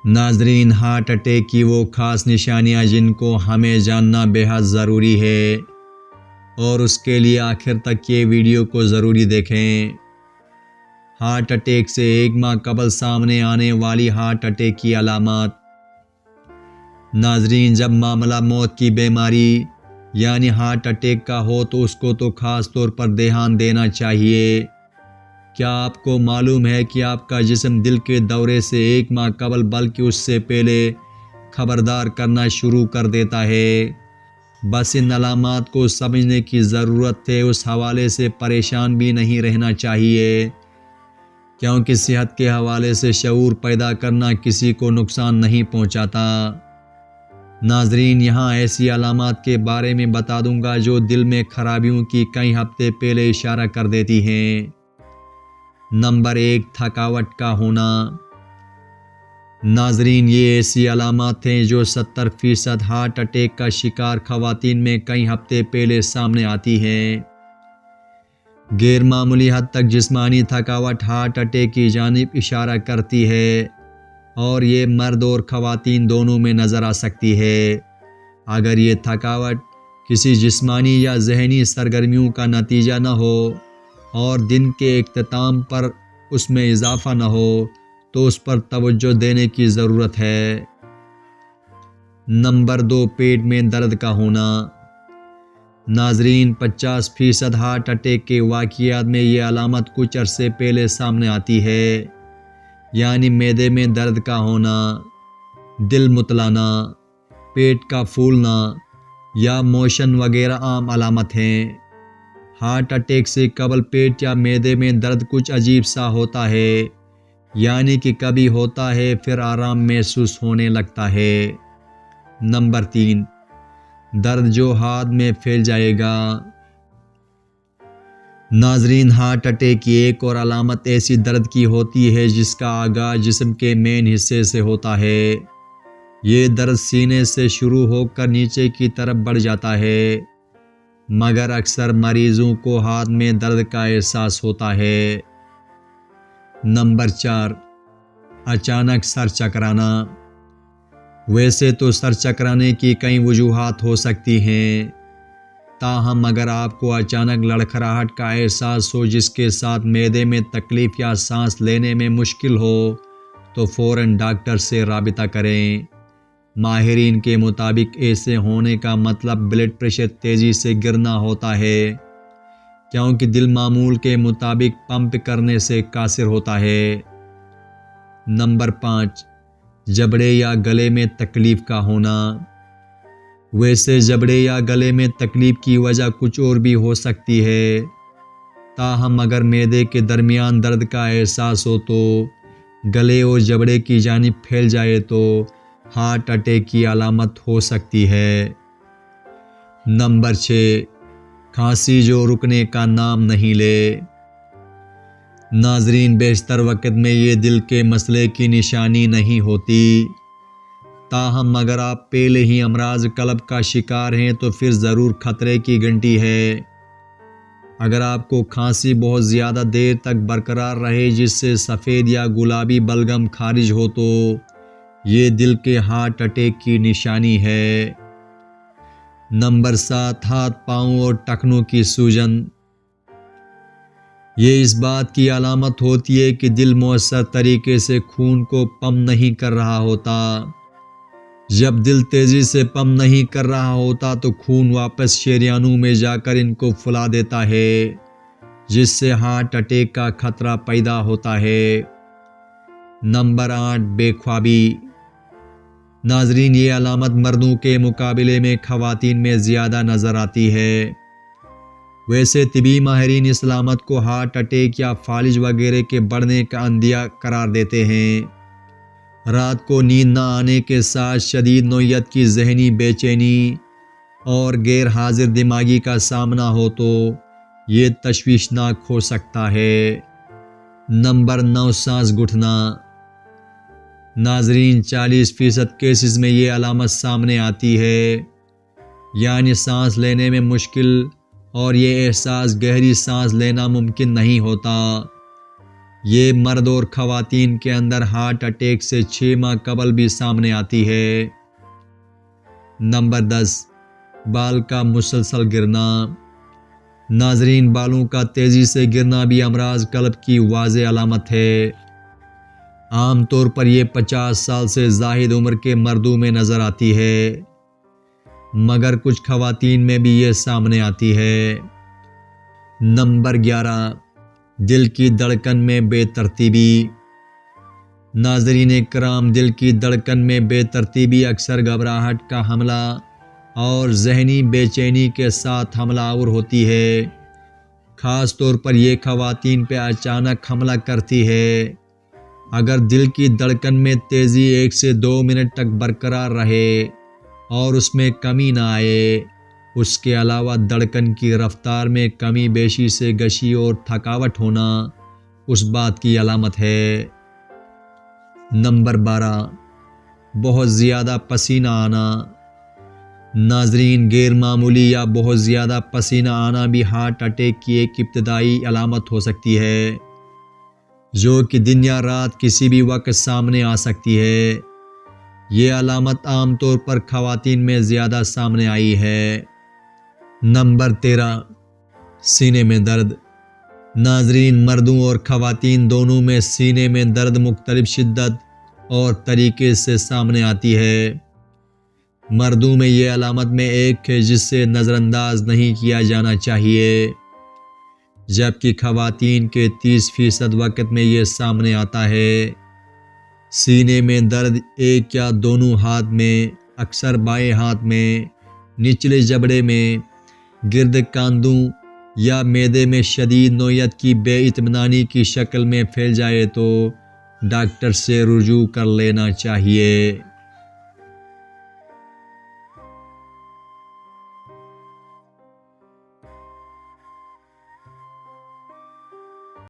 ناظرین، heart attack کی وہ خاص نشانیاں جن کو ہمیں جاننا بے حد ضروری ہے، اور اس کے لیے آخر تک یہ ویڈیو کو ضروری دیکھیں۔ ہارٹ اٹیک سے 1 ماہ قبل سامنے آنے والی ہارٹ اٹیک کی علامات۔ ناظرین، جب معاملہ موت کی بیماری یعنی ہارٹ اٹیک کا ہو تو اس کو تو خاص طور پر دھیان دینا چاہیے۔ کیا آپ کو معلوم ہے کہ آپ کا جسم دل کے دورے سے 1 ماہ قبل بلکہ اس سے پہلے خبردار کرنا شروع کر دیتا ہے؟ بس ان علامات کو سمجھنے کی ضرورت ہے۔ اس حوالے سے پریشان بھی نہیں رہنا چاہیے، کیونکہ صحت کے حوالے سے شعور پیدا کرنا کسی کو نقصان نہیں پہنچاتا۔ ناظرین، یہاں ایسی علامات کے بارے میں بتا دوں گا جو دل میں خرابیوں کی کئی ہفتے پہلے اشارہ کر دیتی ہیں۔ نمبر 1، تھکاوٹ کا ہونا۔ ناظرین، یہ ایسی علامات ہیں جو 70% ہارٹ اٹیک کا شکار خواتین میں کئی ہفتے پہلے سامنے آتی ہیں۔ غیر معمولی حد تک جسمانی تھکاوٹ ہارٹ اٹیک کی جانب اشارہ کرتی ہے، اور یہ مرد اور خواتین دونوں میں نظر آ سکتی ہے۔ اگر یہ تھکاوٹ کسی جسمانی یا ذہنی سرگرمیوں کا نتیجہ نہ ہو اور دن کے اختتام پر اس میں اضافہ نہ ہو تو اس پر توجہ دینے کی ضرورت ہے۔ نمبر 2، پیٹ میں درد کا ہونا۔ ناظرین، 50% ہارٹ اٹیک کے واقعات میں یہ علامت کچھ عرصے پہلے سامنے آتی ہے، یعنی معدے میں درد کا ہونا، دل متلانا، پیٹ کا پھولنا یا موشن وغیرہ عام علامت ہیں۔ ہارٹ اٹیک سے قبل پیٹ یا معدے میں درد کچھ عجیب سا ہوتا ہے، یعنی کہ کبھی ہوتا ہے پھر آرام محسوس ہونے لگتا ہے۔ نمبر 3، درد جو ہاتھ میں پھیل جائے گا۔ ناظرین، ہارٹ اٹیک کی ایک اور علامت ایسی درد کی ہوتی ہے جس کا آغاز جسم کے مین حصے سے ہوتا ہے۔ یہ درد سینے سے شروع ہو کر نیچے کی طرف بڑھ جاتا ہے، مگر اکثر مریضوں کو ہاتھ میں درد کا احساس ہوتا ہے۔ نمبر 4، اچانک سر چکرانا۔ ویسے تو سر چکرانے کی کئی وجوہات ہو سکتی ہیں، تاہم اگر آپ کو اچانک لڑکھڑاہٹ کا احساس ہو جس کے ساتھ معدے میں تکلیف یا سانس لینے میں مشکل ہو تو فوراً ڈاکٹر سے رابطہ کریں۔ ماہرین کے مطابق ایسے ہونے کا مطلب بلڈ پریشر تیزی سے گرنا ہوتا ہے، کیونکہ دل معمول کے مطابق پمپ کرنے سے قاصر ہوتا ہے۔ نمبر 5، جبڑے یا گلے میں تکلیف کا ہونا۔ ویسے جبڑے یا گلے میں تکلیف کی وجہ کچھ اور بھی ہو سکتی ہے، تاہم اگر معدے کے درمیان درد کا احساس ہو تو گلے اور جبڑے کی جانب پھیل جائے تو ہارٹ اٹیک کی علامت ہو سکتی ہے۔ نمبر 6، کھانسی جو رکنے کا نام نہیں لے۔ ناظرین، بیشتر وقت میں یہ دل کے مسئلے کی نشانی نہیں ہوتی، تاہم اگر آپ پہلے ہی امراض قلب کا شکار ہیں تو پھر ضرور خطرے کی گھنٹی ہے۔ اگر آپ کو کھانسی بہت زیادہ دیر تک برقرار رہے جس سے سفید یا گلابی بلغم خارج ہو تو یہ دل کے ہارٹ اٹیک کی نشانی ہے۔ نمبر 7، ہاتھ پاؤں اور ٹخنوں کی سوجن۔ یہ اس بات کی علامت ہوتی ہے کہ دل مؤثر طریقے سے خون کو پمپ نہیں کر رہا ہوتا۔ جب دل تیزی سے پمپ نہیں کر رہا ہوتا تو خون واپس شریانوں میں جا کر ان کو پھلا دیتا ہے، جس سے ہارٹ اٹیک کا خطرہ پیدا ہوتا ہے۔ نمبر 8، بے خوابی۔ ناظرین، یہ علامت مردوں کے مقابلے میں خواتین میں زیادہ نظر آتی ہے۔ ویسے طبی ماہرین اس علامت کو ہارٹ اٹیک یا فالج وغیرہ کے بڑھنے کا عندیہ قرار دیتے ہیں۔ رات کو نیند نہ آنے کے ساتھ شدید نوعیت کی ذہنی بے چینی اور غیر حاضر دماغی کا سامنا ہو تو یہ تشویشناک ہو سکتا ہے۔ نمبر 9، سانس گھٹنا۔ ناظرین، 40% کیسز میں یہ علامت سامنے آتی ہے، یعنی سانس لینے میں مشکل اور یہ احساس گہری سانس لینا ممکن نہیں ہوتا۔ یہ مرد اور خواتین کے اندر ہارٹ اٹیک سے 6 ماہ قبل بھی سامنے آتی ہے۔ نمبر 10، بال کا مسلسل گرنا۔ ناظرین، بالوں کا تیزی سے گرنا بھی امراض قلب کی واضح علامت ہے۔ عام طور پر یہ 50 سال سے زائد عمر کے مردوں میں نظر آتی ہے، مگر کچھ خواتین میں بھی یہ سامنے آتی ہے۔ نمبر 11، دل کی دھڑکن میں بے ترتیبی۔ ناظرین کرام، دل کی دھڑکن میں بے ترتیبی اکثر گھبراہٹ کا حملہ اور ذہنی بے چینی کے ساتھ حملہ آور ہوتی ہے۔ خاص طور پر یہ خواتین پہ اچانک حملہ کرتی ہے۔ اگر دل کی دھڑکن میں تیزی 1 سے 2 منٹ تک برقرار رہے اور اس میں کمی نہ آئے، اس کے علاوہ دھڑکن کی رفتار میں کمی بیشی سے گشی اور تھکاوٹ ہونا اس بات کی علامت ہے۔ نمبر 12، بہت زیادہ پسینہ آنا۔ ناظرین، غیر معمولی یا بہت زیادہ پسینہ آنا بھی ہارٹ اٹیک کی ایک ابتدائی علامت ہو سکتی ہے، جو کہ دن یا رات کسی بھی وقت سامنے آ سکتی ہے۔ یہ علامت عام طور پر خواتین میں زیادہ سامنے آئی ہے۔ نمبر 13، سینے میں درد۔ ناظرین، مردوں اور خواتین دونوں میں سینے میں درد مختلف شدت اور طریقے سے سامنے آتی ہے۔ مردوں میں یہ علامت میں ایک ہے جس سے نظر انداز نہیں کیا جانا چاہیے، جبکہ خواتین کے 30% وقت میں یہ سامنے آتا ہے۔ سینے میں درد ایک یا دونوں ہاتھ میں، اکثر بائیں ہاتھ میں، نچلے جبڑے میں، گرد کاندھوں یا معدے میں شدید نوعیت کی بے اطمینانی کی شکل میں پھیل جائے تو ڈاکٹر سے رجوع کر لینا چاہیے۔